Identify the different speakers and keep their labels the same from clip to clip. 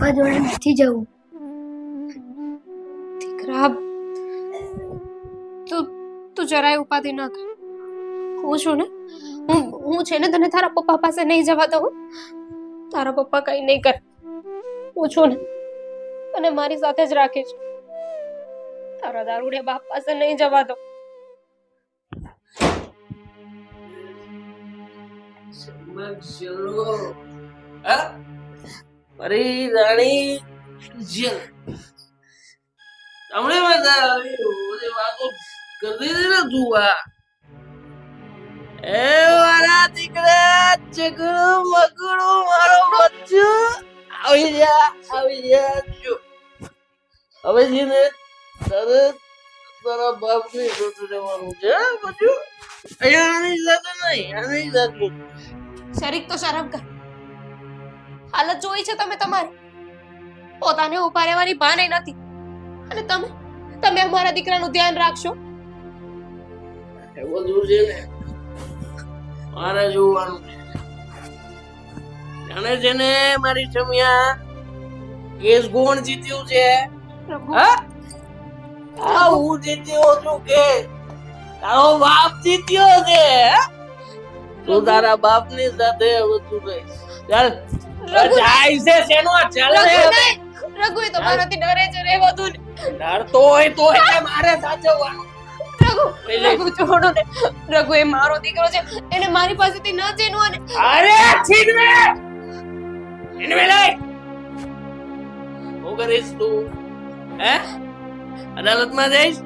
Speaker 1: પપ્પા જોડે નથી જવું.
Speaker 2: દીકરા, તું જરાય ઉપાધિ ન કર. હું છું ને, હું છે ને તને તારા પપ્પા પાસે નહીં જવા દઉં. તારા પપ્પા કઈ નહીં કરે. હું છું ને, અને મારી સાથે જ રાખીશ. તારા દારૂડિયા બાપ પાસે નહીં જવા દઉં.
Speaker 3: અરે રાણી જેલ હમણે વાતો કરી દે ને તું એ મારા દીકરા ચકડું મકડું મારો બચ્ચું આવી જા જો હવે છે ને તરત તારા બાપ ની જોતું રહેવાનું છે બચ્ચું અહીંયા આની સાથે નહીં આની સાથે
Speaker 2: શરીક તો શરમ કર. હાલત જોઈ છે તમે તમારી. પોતાને ઉભા રહેવાની ભાન નથી. અને તમે અમારા દીકરાનું ધ્યાન રાખશો.
Speaker 3: એવું બધું છે ને મારે જોવાનું છે. જાણે છે ને મારી છમિયા કેસ કોણ જીત્યું છે? હા હું જીત્યો છું કે તારો બાપ જીત્યો છે. તું તારા બાપ ની સાથે હવે તું રહીશ. ચાલ જાય છે શેનો ચાલ
Speaker 2: રઘુ એ તો મારાથી ડરે છે રે વધુ ને.
Speaker 3: ડરતો હોય તો એટલે મારે સાચવવાનું.
Speaker 2: રઘુ છોડો ને. રઘુ એ મારો દીકરો છે. એને મારી પાસેથી ન છીનવો ને.
Speaker 3: અરે છીનવે છીનવે લે. હું કરીશ તું હે અદાલતમાં જઈશ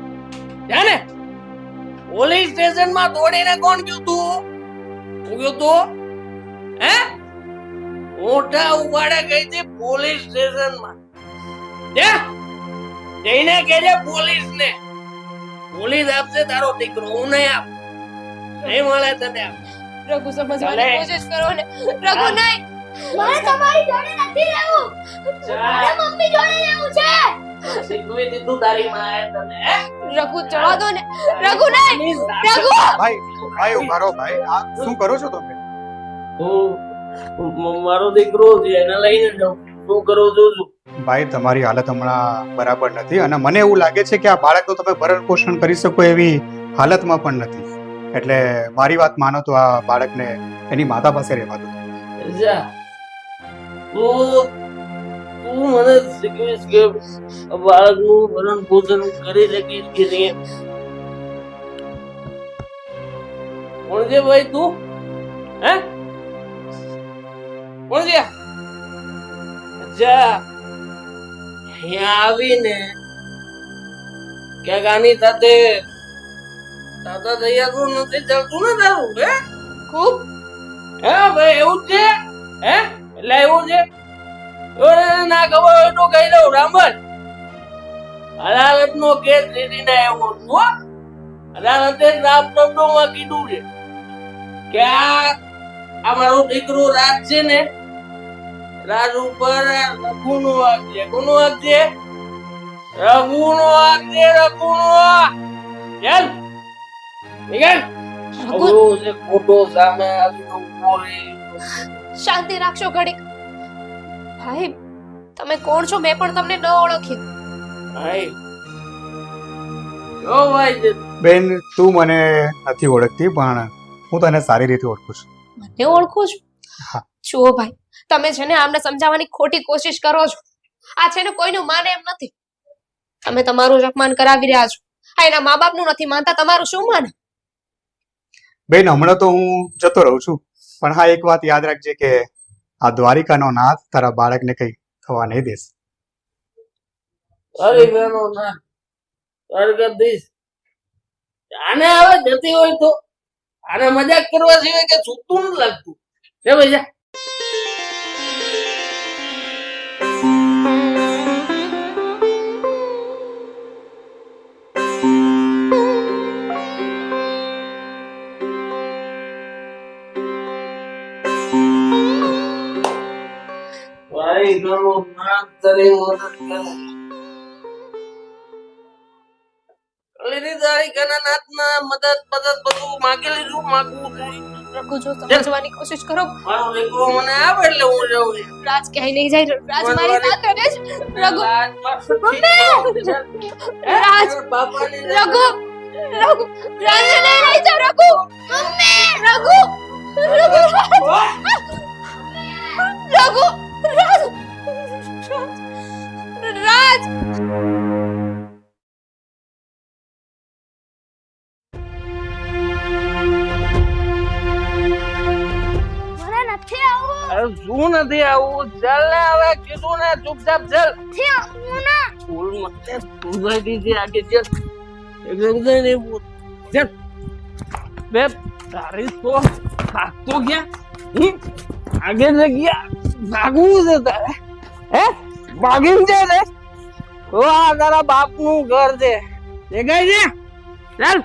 Speaker 3: જાને પોલીસ સ્ટેશનમાં દોડીને કોણ ગયું તું? હું ગયો તો હે મોટા ઉપાડે ગઈ હતી પોલીસ સ્ટેશનમાં. જઈને કહેજે પોલીસ ને પોલીસ આપશે તારો દીકરો હું નહીં આપ નહીં મળે તને આપ.
Speaker 2: રઘુ સમજવાની કોશિશ કરો ને. રઘુ નહીં.
Speaker 1: મારે તમારી જોડે નથી રહેવું. મારે મમ્મી જોડે રહેવું છે.
Speaker 3: શીખવી દીધું તારી માએ તને હે?
Speaker 2: રઘુ ચડવા દો ને. રઘુ નહીં. રઘુ
Speaker 4: ભાઈ ઉભા રહો ભાઈ. આ શું કરો છો તમે?
Speaker 3: હું મારો દીકરો છે એને લઈને જાઉં. શું કરું છું?
Speaker 4: ભાઈ તમારી હાલત હમણાં બરાબર નથી અને મને એવું લાગે છે કે આ બાળકનું તમે ભરણ પોષણ કરી શકો એવી હાલતમાં પણ નથી. એટલે મારી વાત માનો તો આ બાળકને એની માતા પાસે રહેવા દો.
Speaker 3: જા તું મને શીખવીશ કે બાળકનું ભરણ પોષણ કરી શકીશ કે નહીં. કોણ છે ભાઈ તું? હે કોણ છે? જા અહીંયા આવીને ક્યાંક આની સાથે દાદા દયા તો નથી ચાલતું ને તારું હે?
Speaker 2: ખૂબ
Speaker 3: હે ભાઈ એવું જ છે હે? એટલે એવું છે ના ખબર હોય તો કહી દઉં રામબન અદાલત નો કેસ લીધીને આવ્યો છું હો. અદાલતે રામ શબ્દોમાં કીધું છે કે આ મારો દીકરો રાજ છે ને રાજ ઉપર રઘુનો હક છે. કોનો હક છે? રઘુનો હક છે. રઘુનો ચાલ નીકળ. અવળો છે ખોટો સામે આવીનો બોલે.
Speaker 2: શાંતિ રાખશો ઘડીક. ભાઈ તમે કોણ છો? મેં પણ તમને ન ઓળખ્યું.
Speaker 3: ભાઈ જો ભાઈ છે
Speaker 4: બેન તું મને નથી ઓળખતી પણ હું તને સારી રીતે ઓળખું છું.
Speaker 2: મને ઓળખો છો?
Speaker 4: હા.
Speaker 2: જુઓ ભાઈ તમે છે ને આમને સમજાવવાની ખોટી કોશિશ કરો છો. આ છે ને કોઈનું માને એમ નથી. તમે તમારું જ અપમાન કરાવી રહ્યા છો. આ એના મા બાપનું નથી માનતા. તમારું શું માને?
Speaker 4: બેન હમણાં તો હું જતો રહું છું પણ હા એક વાત યાદ રાખજે કે આ દ્વારિકાનો નાથ તારા બાળકને કઈ થવા નહીં દેશે.
Speaker 3: અરે બેનો ના સ્વર્ગ દીશ આને હવે જતી હોય તો આને મજાક કરવા સિવાય કે છૂટતું નથી લાગતું છે ભાઈ જા. ભાઈ ગણો નાથ તારી મદદ કરે. લીધી તારી કના નાથના મદદ બધું માગી લીધું માગવું
Speaker 2: રઘુ જો સમજવાની કોશિશ કરો.
Speaker 3: મારો દીકરો મને આવે એટલે હું જઉં છું.
Speaker 2: રાજ ક્યાંય નહીં જાય. રાજ મારી સાથે રહે છે. રઘુ રાજ
Speaker 3: બાપાની
Speaker 2: રઘુ રઘુ રાજ નહીં રહી જા રઘુ. મમ્મી રઘુ રઘુ રઘુ રાજ રાજ
Speaker 1: મને નથી આવું.
Speaker 3: અરે શું નથી આવું? ચાલ ને હવે કીધું ને ચૂપચાપ ચાલ.
Speaker 1: નથી આવું ના.
Speaker 3: બોલ મને સુધારી દીધી આગે ચાલ. એકદમ નહીં બોલ. ચાલ બે તારી તો ભાગતો ગયા. આગે જ ગયા. ભાગવું છે તારે? હે ભાગીને જાય ને તો આ તારા બાપનું ઘર છે. દેખાય છે? ચાલ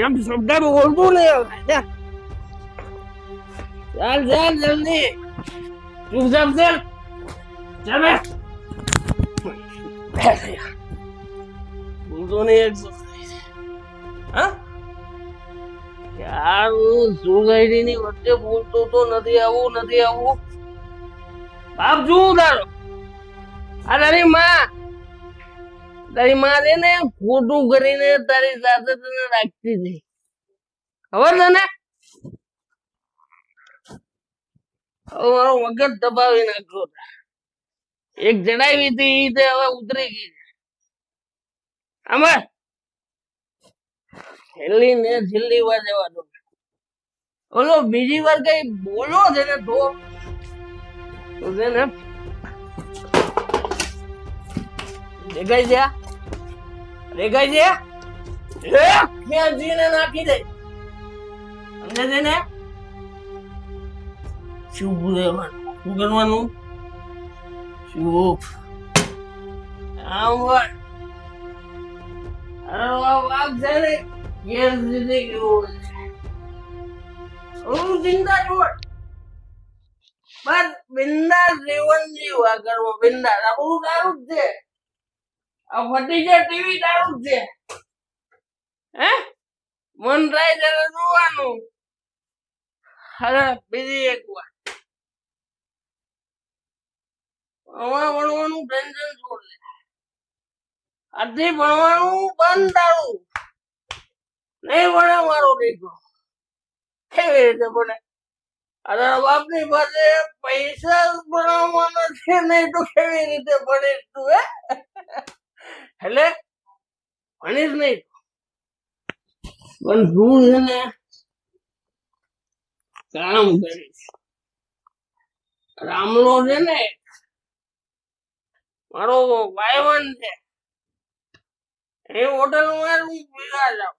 Speaker 3: એમ શબ્દ બોલતું નહીં હવે. ચાલ ચાલ ચાલ જલ્દી ચૂપચાપ ચાલ. ચાલ બે બોલતો નહીં એક હા યાર હું સોસાયટી ની વચ્ચે બોલતો તો નથી આવું નથી આવું. બાપ શું તારો? આ તારી માં છે ને ખોટું કરીને તારી સાથે તને રાખતી હતી ખબર તને? હવે મારો મગજ દબાવી નાખ્યો. એક જણાવી હતી તે હવે ઉતરી ગઈ. આમાં છેલ્લી ને છેલ્લી વાર જવા દો. ઓલો બીજી વાર કઈ બોલો છે ને તો છે ને દેખાય છે ખેંચીને નાખી દે. સમજે છે ને? શું કરવાનું? ચૂપ આમ હોય. અરે વાઘ છે ને કેસ જીતી ગયો છે. હું ચિંતા છોડ. બસ બિંદાસ જીવન જીવવા કરવો. બિંદાસ આપણું તારું જ છે. આ ફટી છે ટીવી તારું જ છે. હે મન થાય ત્યારે જોવાનું. અરે બીજી એક વાર ભણવાનું ટેન્શન છોડ દે. આજથી ભણવાનું બંધ તારું. નહીં ભણે મારો દીકરો. કેવી રીતે ભણે? અરે બાપની પાસે પૈસા ભણાવવાનો છે નહીં તો કેવી રીતે ભણીશ તું? હે એટલે ભણીશ નહીં પણ તું છે ને કામ કરીશ. રામલો છે ને મારો ભાઈબંધ છે. એ હોટલમાં હું ભેગા જાઉં.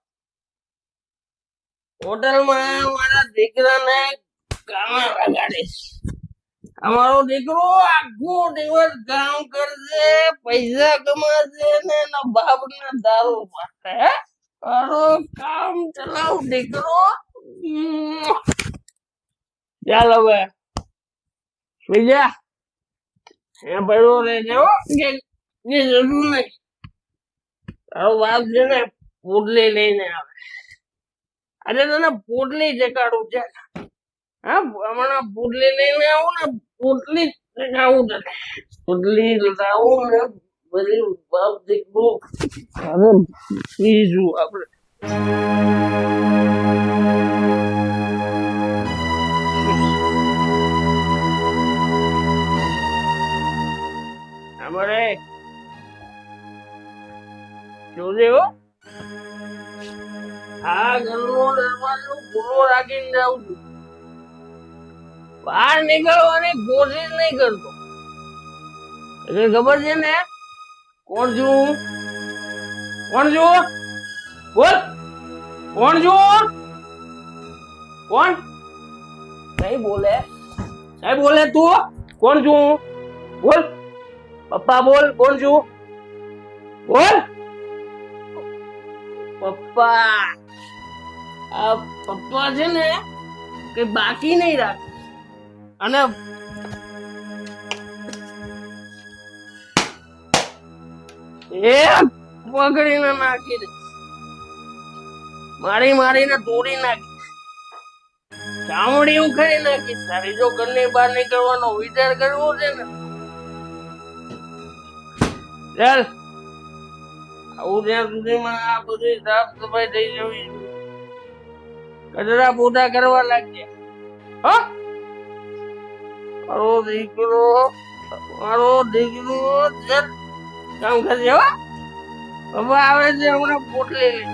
Speaker 3: હોટલમાં મારા દીકરાને કામ લગાડીશ. અમારો દીકરો આખો દિવસ કામ કરશે, પૈસા કમાશે ને એના બાપને દારૂ પાશે. મારો કામ ચલાવ દીકરો. ચાલ હવે બીજા એ પડ્યો રહેજે હો કે જરૂર નહીં. તારો બાપ છે ને પોટલી લઈને આવે. આજે તને પોટલી ચકાડું છે. હા હમણાં પોટલી લઈને આવું ને પોટલી ચકાવું તને. પોટલી લાવું ને બધી બાપ દીકરું હવે બીજું આપણે અમારે જોજે હો. આ ઘરનો દરવાજો ખુલ્લો રાખીને જાઉં છું. બહાર નીકળવાની કોશિશ નહીં કરતો. એટલે ખબર છે ને કોણ છું? કોણ છું? બોલ કોણ છું? કોણ? નહીં બોલે. નહીં બોલે તું? કોણ છું? બોલ પપ્પા બોલ કોણ છું? બોલ પપ્પા. આ પપ્પા છે ને કે બાકી નહીં રાખે અને એક પકડીને નાખી દે. મારીને તોડી નાખી. ચામડી ઉખાડી નાખી તારી. જો ઘરની બહાર નીકળવાનો વિચાર કરવો છે ને, ચાલ આવું ત્યાં સુધીમાં આ બધી સાફ સફાઈ થઈ જવી જોઈએ. કચરા પોતા કરવા લાગજે. હા, મારો દીકરો ચાલ કામ કરજે. હો હવે આવે છે હમણાં પોટલી લઈ.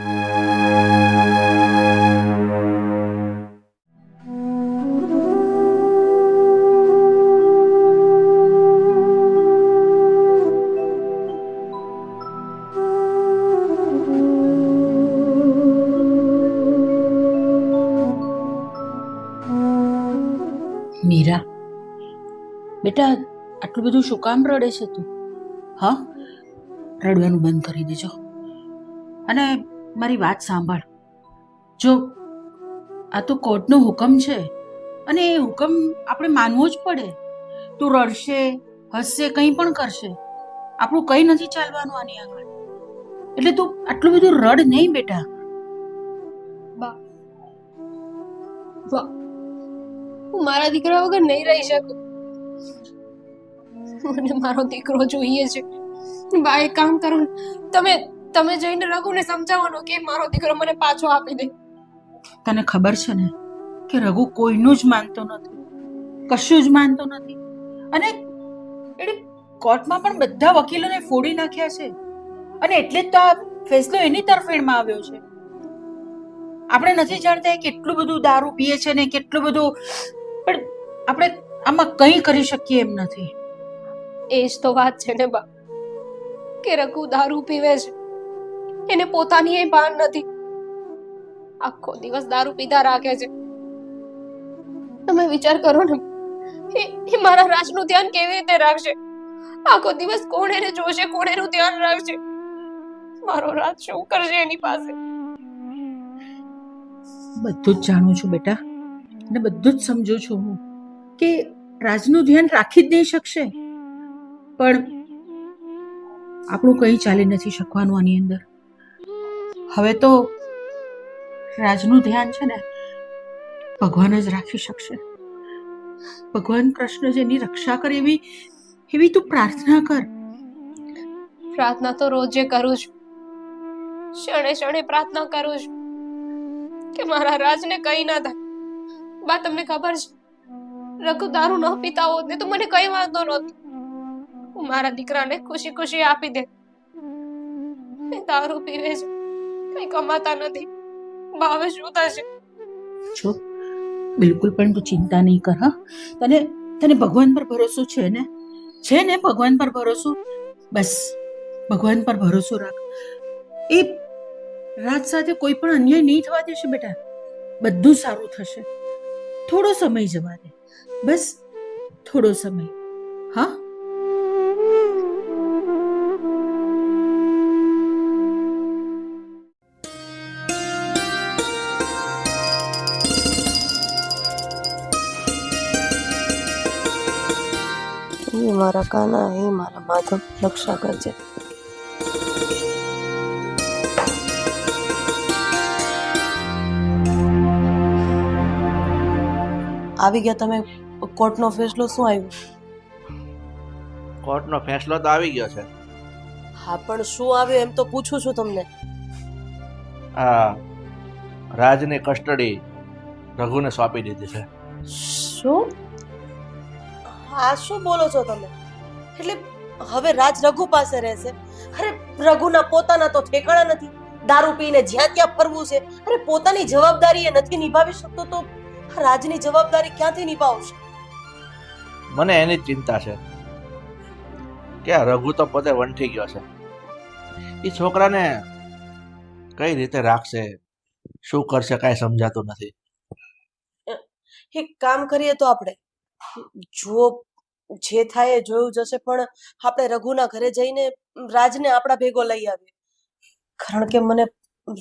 Speaker 5: મીરા, બેટા આટલું બધું શું કામ રડે છે તું? હા, રડવાનું બંધ કરી દેજો અને મારી વાત સાંભળ. જો આ તો કોર્ટનો હુકમ છે અને એ હુકમ આપણે માનવો જ પડે. તું રડશે, હસશે, કંઈ પણ કરશે, આપણું કંઈ નથી ચાલવાનું આની આગળ. એટલે તું આટલું બધું રડ નહીં બેટા.
Speaker 2: બા હું મારા દીકરા વગર નહીં રહી શકું. મને મારો દીકરો જોઈએ છે. બા એક કામ કરો ને, તમે જઈને રઘુને સમજાવવાનો કે મારો દીકરો મને પાછો આપી દે.
Speaker 5: તને ખબર છે ને કે રઘુ કોઈનું જ માનતો નથી, કશું જ માનતો નથી. અને એટલે કોર્ટમાં પણ બધા વકીલોને ફોડી નાખ્યા છે અને એટલે જ તો આ ફેસલો એની તરફેણમાં આવ્યો છે. આપણે નથી જાણતા એ કેટલું બધું દારૂ પીએ છે ને કેટલું બધું, પણ આપણે આમાં કંઈ કરી શકીએ એમ નથી.
Speaker 2: એ જ તો વાત છે ને બા, કે રઘુ દારૂ પીવે છે, એને પોતાની એ ભાન નથી. આખો દિવસ દારૂ પીધા રાખે છે. તમે વિચાર કરો ને, એ મારા રાજનું ધ્યાન કેવી રીતે રાખશે? આખો દિવસ કોણ એને જોશે, કોણ એનું ધ્યાન રાખશે? મારો રાજ શું કરશે એની પાસે?
Speaker 5: બધું જ જાણું છું બેટા અને બધું જ સમજુ છું હું કે રાજનું ધ્યાન રાખી જ નહીં શકશે, પણ આપણું કંઈ ચાલી નથી શકવાનું આની અંદર. હવે તો રાજનું ધ્યાન છે ને ભગવાન જ રાખી શકશે. ભગવાન કૃષ્ણ જેની રક્ષા કરે એવી તું પ્રાર્થના કર.
Speaker 2: પ્રાર્થના તો રોજે કરું છું, ક્ષણે ક્ષણે પ્રાર્થના કરું છું કે મારા રાજને કઈ ના થાય. બા તમને ખબર છે, રઘુ દારૂ ન પીતા હોત ને તો મને કઈ વાંધો નહોતો. હું મારા દીકરાને ખુશી ખુશી આપી દે. એ દારૂ પીવે છે, કઈ કમાતા નથી. બા હવે શું થશે?
Speaker 5: જો બિલકુલ પણ તું ચિંતા નહીં કર. હા, તને ભગવાન પર ભરોસો છે ને? છે ને ભગવાન પર ભરોસો? બસ ભગવાન પર ભરોસો રાખ. એ રાત સાથે કોઈ પણ અન્યાય નહીં થવા દેશે બેટા. બધું સારું થશે. થોડો સમય જવા દે, બસ થોડો સમય. હા,
Speaker 6: હે મારા કાના, હે મારા માધવ, રક્ષા કરજે. આવી ગયા તમે? કોર્ટનો ફેસલો શું આવ્યો?
Speaker 7: કોર્ટનો ફેસલો તો આવી ગયો છે.
Speaker 6: હા, પણ શું આવ્યો એમ તો પૂછું છું તમને.
Speaker 7: આ રાજની કસ્ટડી રઘુને સોંપી દીધી છે.
Speaker 6: શું? હા, શું બોલો છો તમે? એટલે હવે રાજ રઘુ પાસે રહેશે? અરે રઘુના પોતાના તો ઠેકાણા નથી. દારૂ પીને જ્યાં ત્યાં ફરવું છે. અરે પોતાની જવાબદારી એ નથી નિભાવી શકતો તો રાજની જવાબદારી ક્યાંથી નિભાવશે?
Speaker 7: મને એની જ ચિંતા છે કે આ રઘુ તો પોતે વંઠી ગયો છે. એ છોકરાને કઈ રીતે રાખશે, શું કરશે, કાંઈ સમજાતું નથી.
Speaker 6: એક કામ કરીએ તો આપણે જુઓ, જે થાય એ જોયું જશે, પણ આપણે રઘુના ઘરે જઈને રાજને આપણા ભેગો લઈ આવીએ. કારણ કે મને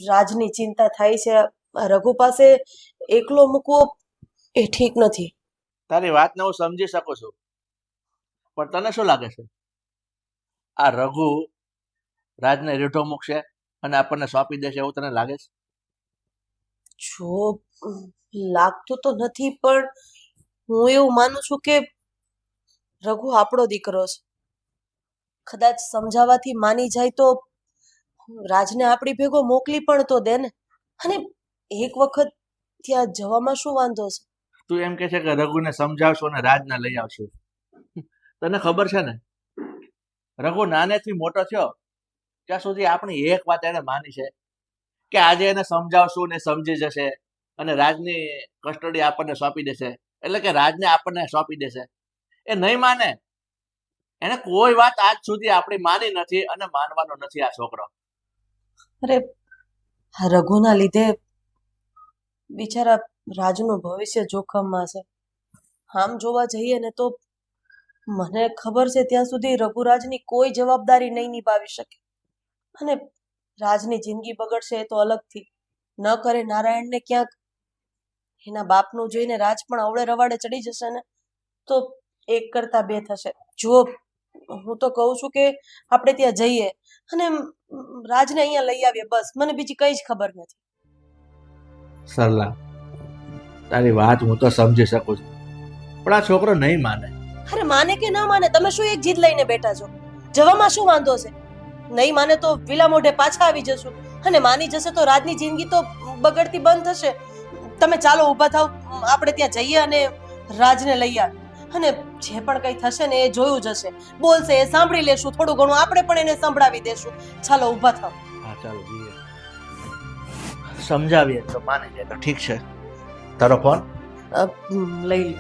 Speaker 6: રાજની ચિંતા થાય છે. રઘુ પાસે એકલો મૂકવો એ ઠીક નથી.
Speaker 7: તારી વાતને હું સમજી શકું છું, પણ તને શું લાગે છે આ રઘુ રાજને રીઢો મૂકશે અને આપણને સોંપી દેશે એવું તને લાગે છે?
Speaker 6: જો લાગતું તો નથી, પણ હું એવું માનું છું કે રઘુ આપણો દીકરો છે. કદાચ સમજાવવાથી માની જાય તો રાજને આપણી ભેગો મોકલી પણ તો દે ને. અને એક વખત ત્યાં જવામાં શું વાંધો છે?
Speaker 7: તું એમ કે છે કે રઘુને સમજાવશો અને રાજને લઈ આવશો. તને ખબર છે ને, રઘુ નાનેથી મોટો થયો ત્યાં સુધી આપણી એક વાત એને માની છે કે આજે એને સમજાવશું ને સમજી જશે અને રાજની કસ્ટડી આપણને સોંપી દેશે, એટલે કે રાજને આપણને સોંપી દેશે. એ નહીં માને. એને કોઈ વાત આજ સુધી આપણી માની નથી અને માનવાનો નથી આ છોકરો.
Speaker 6: અરે આ રઘુના લીધે બિચારા રાજનું ભવિષ્ય જોખમમાં છે. આમ જોવા જઈએ ને તો મને ખબર છે ત્યાં સુધી રઘુરાજની કોઈ જવાબદારી નહીં નિભાવી શકે. અને રાજની જિંદગી બગડશે એ તો અલગથી. ન કરે નારાયણને ક્યાંક એના બાપનું જોઈને રાજ પણ અવળે રવાડે ચડી જશે ને તો એક કરતા બે થશે. જો હું તો કહું છું કે આપણે ત્યાં જઈએ અને રાજને અહીંયા લઈ આવીએ, બસ. મને બીજી કઈ જ ખબર નથી.
Speaker 7: સરલા, તારી વાત હું તો સમજી શકું છું, પણ આ છોકરો નહીં માને.
Speaker 6: અરે માને કે ના માને, તમે શું એક જીદ લઈને બેઠા છો? જવામાં શું વાંધો છે? નહીં માને તો વિલા મોઢે પાછા આવી જશું, અને માની જશે તો રાજની જિંદગી તો બગડતી બંધ થશે. તમે ચાલો ઊભા થાવ, આપણે ત્યાં જઈએ અને રાજને લઈ આવીએ. અને જે પણ કંઈ થશે ને એ જોયું જશે. બોલશે એ સાંભળી લેશું, થોડું ઘણું આપણે પણ એને સંભળાવી દેશું. ચાલો ઊભા થાવ.
Speaker 7: હા ચાલો જઈએ. સમજાવીએ તો માની જાય તો ઠીક છે. તારો ફોન
Speaker 6: લઈ લો.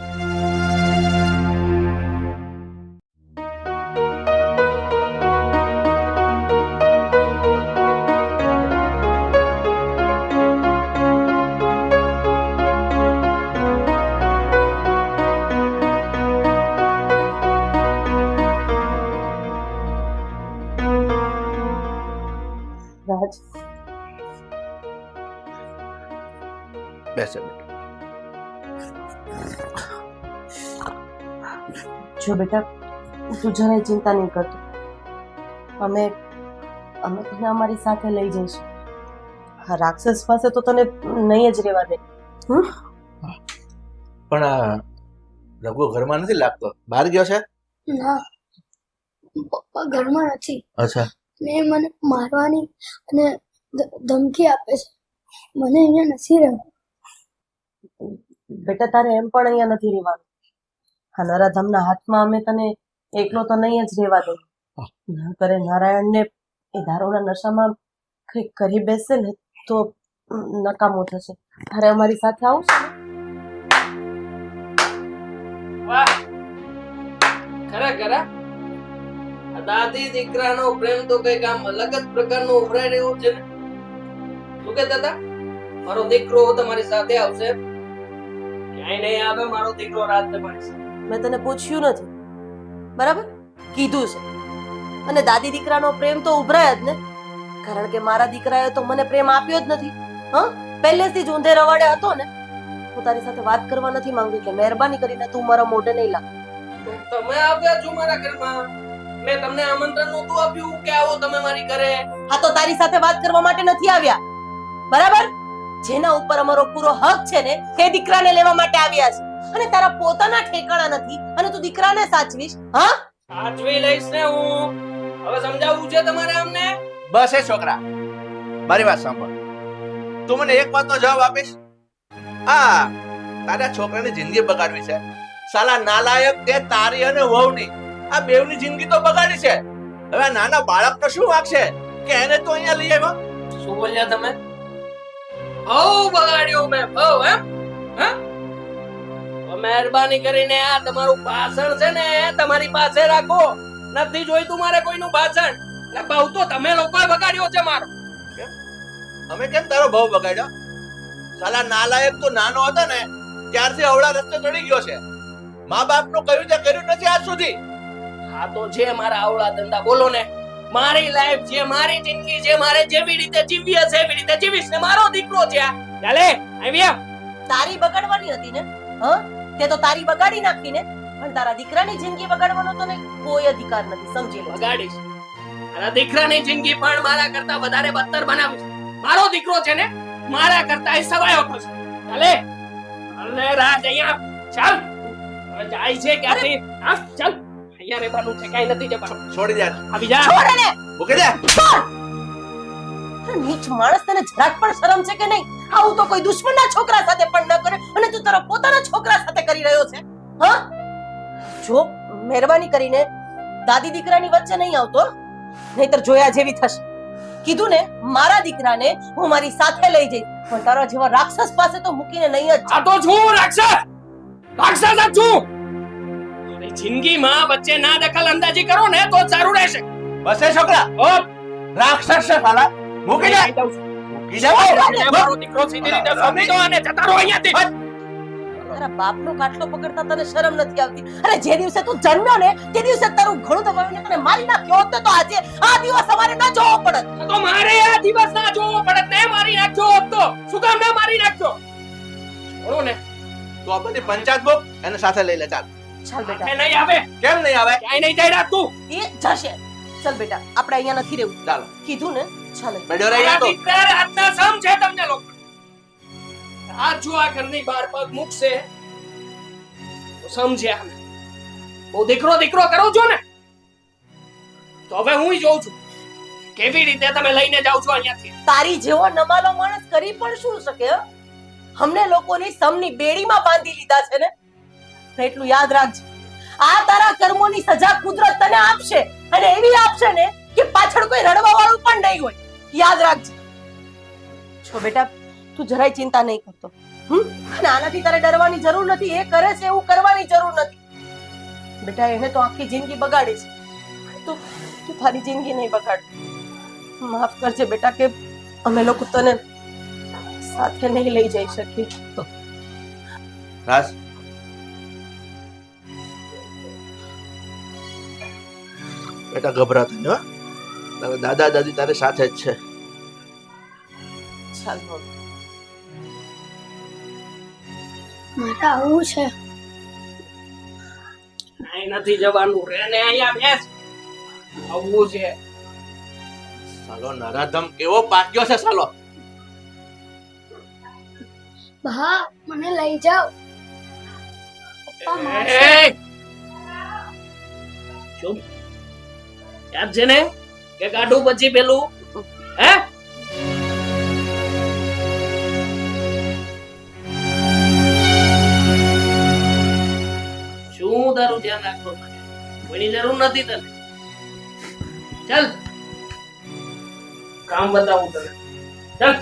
Speaker 6: રાજ,
Speaker 7: બેસે.
Speaker 6: જો બેટા, તું જરાય ચિંતા નહીં કરતો. અમે તને અમારી સાથે લઈ જઈશું. હા, રાક્ષસ પાસે તો તને નહીં જ રહેવા દે.
Speaker 7: પણ રઘુ ઘરમાં નથી લાગતો, બહાર ગયો છે?
Speaker 1: ના, પપ્પા ઘરમાં નથી.
Speaker 7: અચ્છા.
Speaker 1: ને મને મારવાની અને ધમકી આપે છે. મને અહીંયા નથી રહેવું.
Speaker 6: બેટા, તારે એમ પણ અહીંયા નથી રહેવાનું. હા, નરાધમના હાથમાં અમે તને એકલો તો નહીં જ રહેવા દઈએ. ના કરે નારાયણને એ દારૂના નશામાં કંઈક કરી બેસે ને તો નકામું થશે. તારે અમારી સાથે આવશે ને?
Speaker 3: વાહ, ખરેખર આ દાદી દીકરાનો પ્રેમ તો કઈક આમ અલગ જ પ્રકારનો ઉભરાઈ રહ્યો છે ને. શું કહેતા હતા? મારો દીકરો તમારી સાથે આવશે? ક્યાંય નહીં આવે મારો દીકરો રાત તમારી સાથે.
Speaker 6: મેં તને પૂછ્યું નથી, બરાબર? કીધું છે. અને દાદી દીકરાનો પ્રેમ તો ઉભરાય જ ને, કારણ કે મારા દીકરાએ તો મને પ્રેમ આપ્યો જ નથી. હા, પહેલેથી જ ઊંધે રવાડે હતો ને. હું તારી સાથે વાત કરવા નથી માંગતી, એટલે મહેરબાની કરીને તું મારા મોઢે નહીં લાગ.
Speaker 3: તમે આવ્યા છો મારા ઘરમાં, મેં તમને આમંત્રણ નહોતું આપ્યું કે આવો તમે મારી ઘરે.
Speaker 6: હા, તો તારી સાથે વાત કરવા માટે નથી આવ્યા, બરાબર? જેના ઉપર અમારો પૂરો હક છે ને તે દીકરાને લેવા માટે આવ્યા છે. અને તારા પોતાના ઠેકાણા નથી અને તું દીકરાને સાચવીશ? હા,
Speaker 3: સાચવી લઈશ ને હું. હવે સમજાવવું છે તમારે અમને?
Speaker 7: બસ એ છોકરા, મારી વાત સાંભળ. તું મને એક વાતનો જવાબ આપીશ? આ તારા છોકરાની જિંદગી બગાડવી છે. સાલા નાલાયક તે તારી અને વહુની, આ બેવની જિંદગી તો બગાડી છે. હવે આ નાના બાળકનો શું વાંક છે કે એને તો અહીંયા લઈ આવ્યો?
Speaker 3: શું બોલ્યા તમે? બહુ બગાડ્યો મેં, બહુ. હે? મહેરબાની કરીને આ તમારું ભાષણ છે ને તમારી પાસે રાખો. નથી જોઈતું મારે કોઈનું ભાષણ. એટલે બહુ તો તમે લોકોએ બગાડ્યો છે મારો.
Speaker 7: અમે કેમ તારો ભાવ બગાડ્યો? સાલા નાલાયક તો નાનો હતો ને ત્યારથી અવળા રસ્તે ચડી ગયો છે. મા બાપનું કહ્યું તે કર્યું નથી આજ સુધી.
Speaker 3: આ તો છે મારા આવડા ધંધા. બોલો ને, મારી લાઈફ છે, મારી જિંદગી છે, મારે જેવી રીતે જીવીએ છે એવી રીતે જીવીશ ને. મારો દીકરો છે. ચાલે આવ્યા.
Speaker 6: તારી બગાડવાની હતી ને? હા, તે તો તારી બગાડી નાખી ને. પણ તારા દીકરાની જિંદગી બગાડવાનો તને કોઈ અધિકાર નથી, સમજી લે.
Speaker 3: બગાડીશ. મારા દીકરાની જિંદગી પણ મારા કરતા વધારે બદતર બનાવીશ. મારો દીકરો છે ને, મારા કરતા સવાયો થશે. ચાલે અલે રાજ અહીંયા ચાલ. હવે જાય છે ક્યાંથી? હા ચાલ, અહીંયા રહેવાનું છે, કાંઈ નથી જવાનું.
Speaker 7: છોડી દે
Speaker 3: આવી જા.
Speaker 6: છોડ એને
Speaker 7: મૂકી દે.
Speaker 6: નીચ માણસ, તને જરાક પણ શરમ છે કે નહીં? આવું તો કોઈ દુશ્મનના છોકરા સાથે પણ ન કરે અને તું તારા પોતાના છોકરા સાથે કરી રહ્યો છે. હા, જો મહેરબાની કરીને દાદી દીકરાની વચ્ચે નહીં આવતો, નહીતર જોયા જેવી થશે. કીધું ને, મારા દીકરાને હું મારી સાથે લઈ જઈશ, પણ તારા જેવા રાક્ષસ પાસે તો મૂકીને નહીં જ.
Speaker 3: આ તો છું રાક્ષસ, રાક્ષસ જ છું. મારી જિંદગીમાં વચ્ચે ના દખલ અંદાજી કરો ને તો સારું રહેશે.
Speaker 7: બસ એ છોકરા
Speaker 3: ઓ
Speaker 7: રાક્ષસ છે સાલા. મૂકી દે. મૂકી દે.
Speaker 3: મારો દીકરો સીધી રીતે સમજી દો અને જતા રહો અહીંયાથી.
Speaker 6: તારા બાપનો કાટલો પકડતા તને શરમ નથી આવતી? અરે જે દિવસે તું જન્મ્યો ને તે દિવસે તારું ઘણું દબાવીને તને મારી નાખ્યો હોત તો આજે આ દિવસ અમારે ન જોવો પડત.
Speaker 3: તો મારે આ દિવસ ના જોવો પડત ને, મારી નાખજો હોત તો. શું કામ ના મારી નાખજો? છોડો ને.
Speaker 7: તું આ બધી પંચાયત બોક એને સાથે લઈ લે. ચાલ
Speaker 6: ચાલ બેટા,
Speaker 3: એ નહીં આવે.
Speaker 7: કેમ નહીં આવે?
Speaker 3: ક્યાંય નહીં જઈ રાત તું.
Speaker 6: એ જશે. ચાલ બેટા, આપણે અહીંયા નથી રહેવું.
Speaker 7: ચાલો
Speaker 6: કીધું ને, ચાલે.
Speaker 7: બેડો રહી
Speaker 3: મારા
Speaker 7: તો
Speaker 3: દીકરા રાતના સમ છે તમને લોકો. આ જો આ ઘરની બહાર પગ મૂકશે તો સમજ્યા ને. બહુ દીકરો દીકરો કરો છો ને, તો હવે હું જોઉં છું કેવી રીતે તમે લઈને જાવ છો અહીંયાથી.
Speaker 6: તારી જેવો નમાલો માણસ કરી પણ શું શકે? હં? અમને લોકોની સમની બેડીમાં બાંધી લીધા છે ને. એટલું યાદ રાખજે, આ તારા કર્મોની સજા કુદરત તને આપશે, અને એવી આપશે ને કે પાછળ કોઈ રડવા વાળું પણ નહીં હોય. યાદ રાખજે. છો બેટા, તું જરાય ચિંતા નહીં કરતો. અને આનાથી તારે ડરવાની જરૂર નથી. એ કરે છે એવું કરવાની જરૂર નથી. બેટા, એને તો આખી જિંદગી બગાડી છે. તું તારી જિંદગી નહીં બગાડ. માફ કરજે બેટા કે અમે લોકો તને સાથે નહીં લઈ જઈ શકીએ.
Speaker 7: રાજ બેટા ગભરાતો નહીં હો. તારા દાદા દાદી તારી સાથે જ છે.
Speaker 6: ચાલ હવે.
Speaker 1: મારે આવું છે.
Speaker 3: અહીં નથી જવાનું, રે ને અહીંયા બેસ. આવું છે.
Speaker 7: સાલો નરાધમ કેવો પાક્યો છે સાલો.
Speaker 1: બા, મને લઈ જાઓ. પપ્પા મારશે.
Speaker 3: એ! શું યાદ છે ને કે કાઢું પછી પેલું હે? શું તારું ધ્યાન રાખતો મને? કોઈની જરૂર નથી તને. ચાલ કામ બતાવું તને. ચાલ.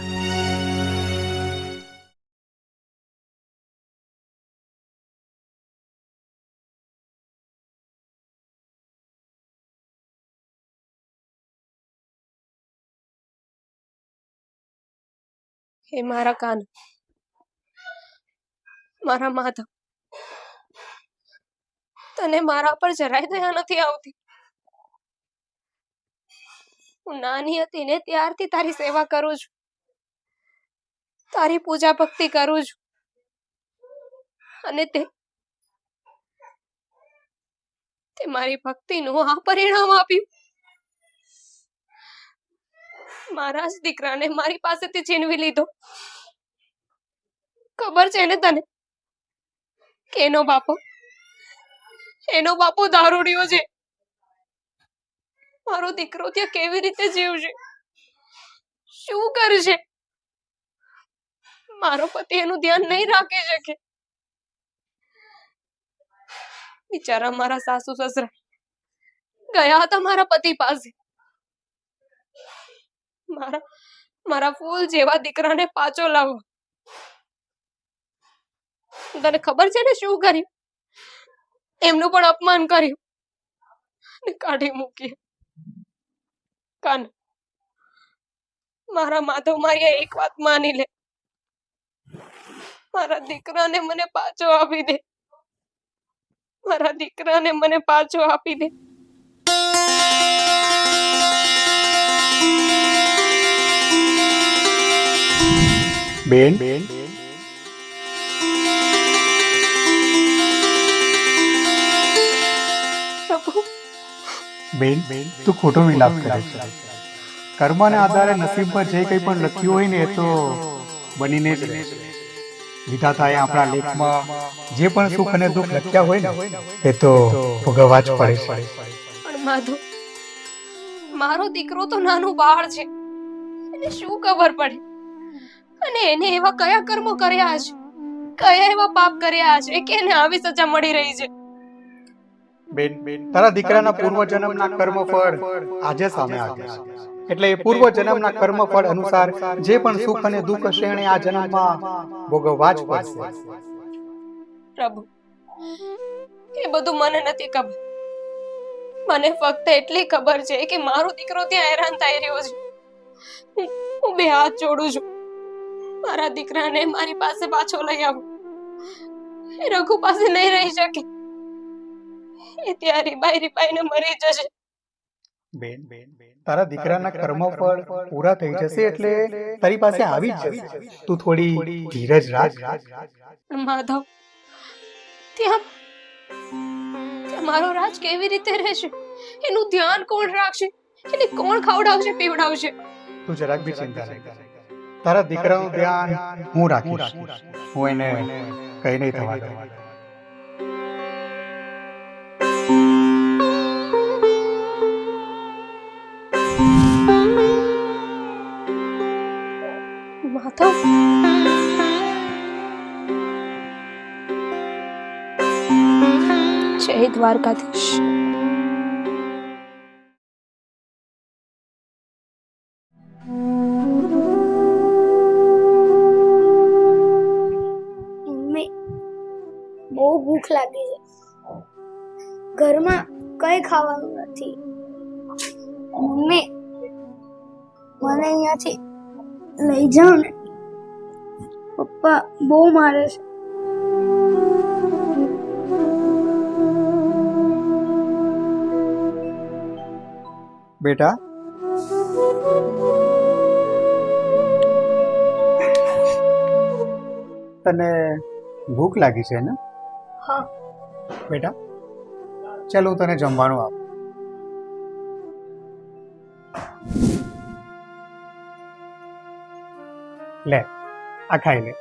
Speaker 2: હે મારા કાન, મારા માધવ, તને મારા પર જરાય દયા નથી આવતી. હું નાની હતી ને ત્યારથી તારી સેવા કરું છું, તારી પૂજા ભક્તિ કરું છું, અને તે મારી ભક્તિનું આ પરિણામ આપ્યું. મારા જ દીકરાને મારી પાસેથી છીનવી લીધો. ખબર છે ને તને કે એનો બાપો દારૂડિયો છે. મારો દીકરો ત્યાં કેવી રીતે જીવશે, શું કરશે? મારો પતિ એનું ધ્યાન નહીં રાખી શકે. બિચારા મારા સાસુ સસરા ગયા હતા મારા પતિ પાસે. મારા ફૂલ જેવા દીકરાને પાછો લાવો. તને ખબર છે ને શું કર્યું? એમનું પણ અપમાન કર્યું અને કાઢી મૂક્યું. કાન, મારા માધવ, મારી એક વાત માની લે. મારા દીકરાને મને પાછો આપી દે. મારા દીકરાને મને પાછો આપી દે.
Speaker 4: બેન,
Speaker 2: પ્રભુ,
Speaker 4: બેન, તું ખોટો વિલાપ કરે છે. કર્મના આધારે નસીબમાં જે કંઈ પણ લખ્યું હોય ને એ તો બનીને જ રહે છે. વિધાતાએ આપણા લેખમાં જે પણ સુખ અને દુઃખ લખ્યા હોય ને એ તો ભોગવવા જ પડે છે.
Speaker 2: પણ માધવ, મારો દીકરો તો નાનું બાળ છે, એને શું ખબર પડે? અને એને એવા કયા કર્મો કર્યા છે, કયા એવા પાપ કર્યા છે કે એને આવી સજા મળી રહી છે?
Speaker 4: બેન, તારા દીકરાના પૂર્વજન્મના કર્મફળ આજે સામે આવ્યા છે. એટલે એ પૂર્વજન્મના કર્મફળ અનુસાર જે પણ સુખ અને દુઃખ હશે એને આ જન્મમાં ભોગવવા જ પડશે.
Speaker 2: પ્રભુ, એ બધું મને નથી ખબર. મને ફક્ત એટલી ખબર છે કે મારો દીકરો ત્યાં હેરાન થઈ રહ્યો છે. હું બે હાથ જોડું છું, મારા દીકરાને મારી પાસે પાછો લઈ આવો. એ રઘુ પાસે નહીં રહી શકે, એ ત્યારે બાયરી પાઈને મરી જશે.
Speaker 4: બેન, તારા દીકરાના કર્મફળ પૂરા થઈ જશે એટલે તારી પાસે આવી જ જશે. તું થોડી ધીરજ રાખ.
Speaker 2: પણ માધવ, ત્યાં મારો રાજ કેવી રીતે રહેશે? એનું ધ્યાન કોણ રાખશે? એને કોણ ખવડાવશે પીવડાવશે?
Speaker 4: તું જરાક બી ચિંતા નહીં કર. તારા દીકરાનું ધ્યાન હું રાખીશ. હું એને કઈ નહીં થવા દઉં.
Speaker 2: માધવ, જય દ્વારકાધીશ.
Speaker 1: મમ્મી, બહુ ભૂખ લાગી છે. ઘરમાં કઈ ખાવાનું નથી. મમ્મી, મને અહીંયાથી લઈ જાઓ ને. પપ્પા બહુ મારે છે.
Speaker 4: બેટા, તને ભૂખ લાગી છે ને?
Speaker 1: હા.
Speaker 4: બેટા, ચાલ હું તને જમવાનું આપું. લે, આ ખાઈ લે.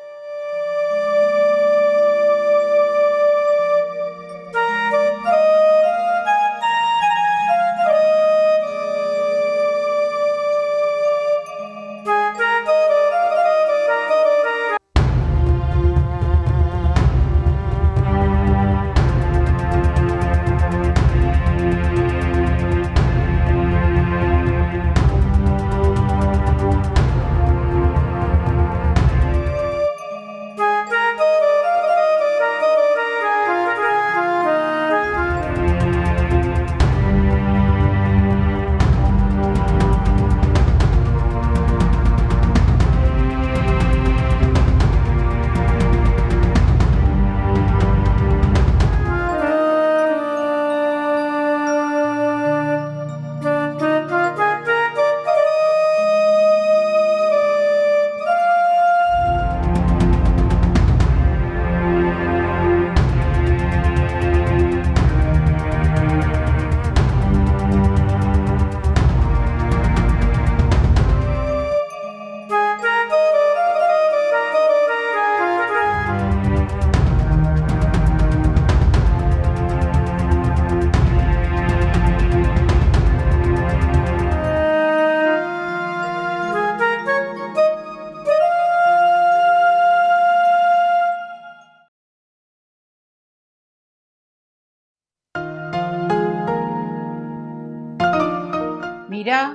Speaker 5: મીરા,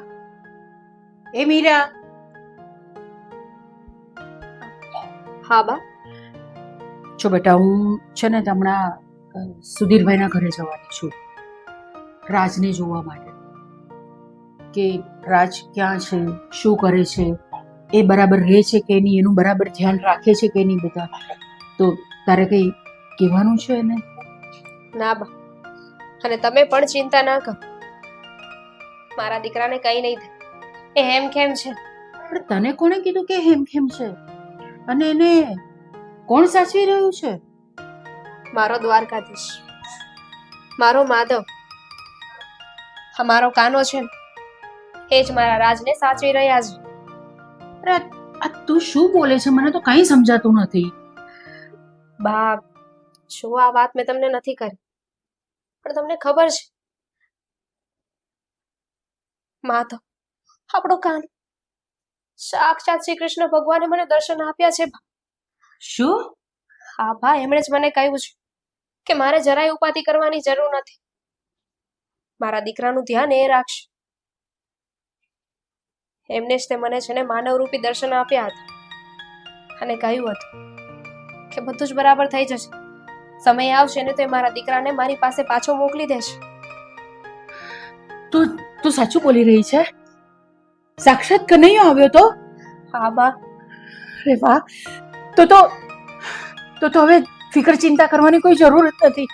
Speaker 5: એ મીરા,
Speaker 2: હા બા.
Speaker 5: જો બેટા, હું છે ને હમણાં સુધીરભાઈના ઘરે જવાની છું રાજને જોવા માટે, કે રાજ ક્યાં છે, શું કરે છે, એ બરાબર રહે છે કે નહીં, એનું બરાબર ધ્યાન રાખે છે કે નહીં બધા. તો તારે કંઈ કહેવાનું છે એને?
Speaker 2: ના બા, અને તમે પણ ચિંતા ના કરો. મારા દીકરાને કઈ નહીં થાય, એ હેમખેમ છે.
Speaker 5: પણ તને કોણે કીધું કે હેમખેમ છે? અને એને કોણ સાચવી રહ્યું છે?
Speaker 2: મારો દ્વારકાધીશ, મારો માધવ, અમારો કાનો છે ને, એ જ મારા રાજને સાચવી રહ્યા છે.
Speaker 5: અરે, આ તું શું બોલે છે મને તો કંઈ સમજાતું નથી.
Speaker 2: બા જો આ વાત મેં તમને નથી કરી, પણ તમને ખબર છે માધવ આપણો કાન સાક્ષાત શ્રી કૃષ્ણ ભગવાને મને દર્શન આપ્યા છે બા.
Speaker 5: શું?
Speaker 2: હા બા, એમણે જ મને કહ્યું છે કે મારે જરાય ઉપાધિ કરવાની જરૂર નથી. મારા દીકરાનું ધ્યાન એ રાખશે. એમને જ તે મને છે ને માનવરૂપી દર્શન આપ્યા હતા અને કહ્યું હતું કે બધું જ બરાબર થઈ જશે. સમય આવશે ને તો એ મારા દીકરાને મારી પાસે પાછો મોકલી દેશે.
Speaker 5: તું સાચું બોલી રહી છે? સાક્ષાત કનૈયો આવ્યો તો?
Speaker 2: હા બા.
Speaker 5: અરે વાહ, તો હવે ફિકર ચિંતા કરવાની કોઈ જરૂર જ નથી.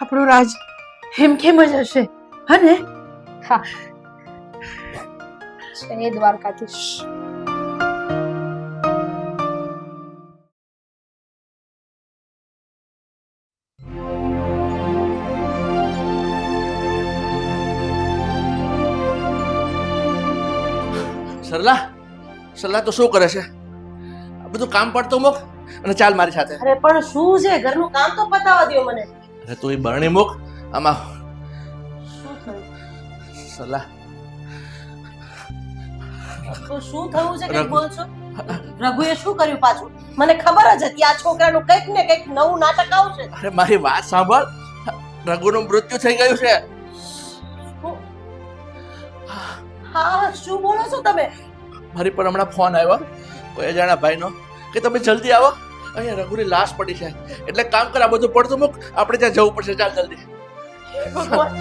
Speaker 5: આપણો રાજ હેમખેમ જ હશે, હા ને?
Speaker 2: હા, જય દ્વારકાધીશ.
Speaker 7: સરલા, સરલા તો શું કરે છે? આ બધું કામ પડતો મૂક અને ચાલ મારી સાથે.
Speaker 6: અરે પણ શું છે? ઘરનું કામ તો પતાવવા દ્યો મને.
Speaker 7: અરે તું એ બરણી મૂક. આમાં
Speaker 6: શું થયું?
Speaker 7: સરલા,
Speaker 6: તો શું થયું છે? કંઈક
Speaker 7: રઘુ.
Speaker 6: બોલ છો? રઘુએ શું કર્યું પાછું? મને ખબર જ હતી આ છોકરાનું કંઈક ને કંઈક નવું નાટક આવશે.
Speaker 7: અરે મારી વાત સાંભળ. રઘુનું મૃત્યુ થઈ ગયું છે.
Speaker 6: હા, શું બોલો છો તમે?
Speaker 7: મારી પર હમણાં ફોન આવ્યો કોઈ અજાણ્યા ભાઈનો કે તમે જલ્દી આવો, અહીંયા રઘુની લાશ પડી છે. એટલે કામ કર, આ બધું પડતું મૂક, આપણે ત્યાં જવું પડશે. ચાલ જલ્દી.
Speaker 6: ભગવાન,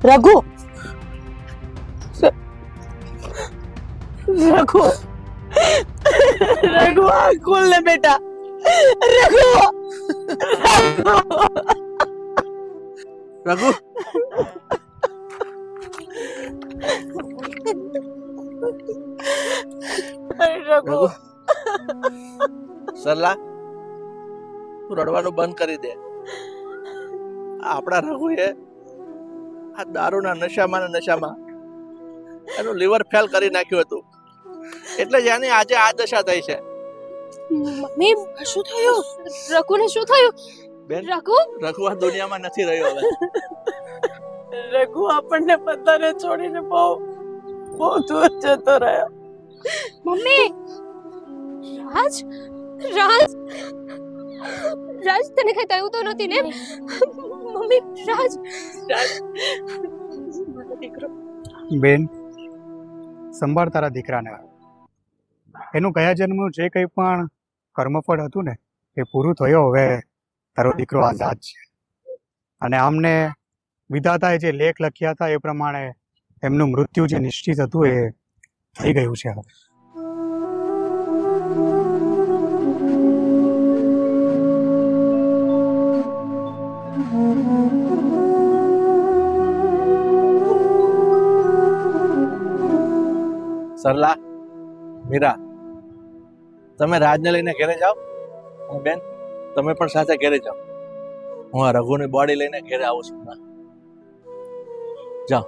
Speaker 6: રઘુ, રઘુ, રઘુ, આ ખોલ ને બેટા. રઘુ,
Speaker 7: રઘુ,
Speaker 6: રઘુ,
Speaker 7: સરલા, તું રડવાનું બંધ કરી દે. આપણા રઘુએ આ દારૂના નશામાં ને નશામાં એનું લીવર ફેલ કરી નાખ્યું હતું, એટલે જ એની આજે આ દશા થઈ છે.
Speaker 2: મમ્મી શું થયું? રઘુને શું થયું?
Speaker 7: બેન,
Speaker 2: રઘુ
Speaker 7: રઘુ આ દુનિયામાં નથી રહ્યો હવે.
Speaker 6: રઘુ આપણને બધાને છોડીને બહુ દૂર જતો રહ્યો.
Speaker 2: મમ્મી. રાજ, રાજ, રાજ તને કઈ થયું તો નથી ને? મમ્મી, રાજ, રાજ, મારો દીકરો.
Speaker 4: બેન, સંભાળ તારા દીકરાને. એનું ગયા જન્મનું જે કંઈ પણ કર્મફળ હતું ને એ પૂરું થયો. હવે તારો દીકરો આઝાદ છે અને આમને વિધાતાએ જે લેખ લખ્યા હતા એ પ્રમાણે એમનું મૃત્યુ જે નિશ્ચિત હતું એ થઈ ગયું છે. હવે
Speaker 7: સરલા, મીરા, તમે રાજને લઈને ઘરે જાઓ અને બેન તમે પણ સાથે ઘરે જાઓ. હું આ રઘુની બોડી લઈને ઘરે આવું છું. જાઓ.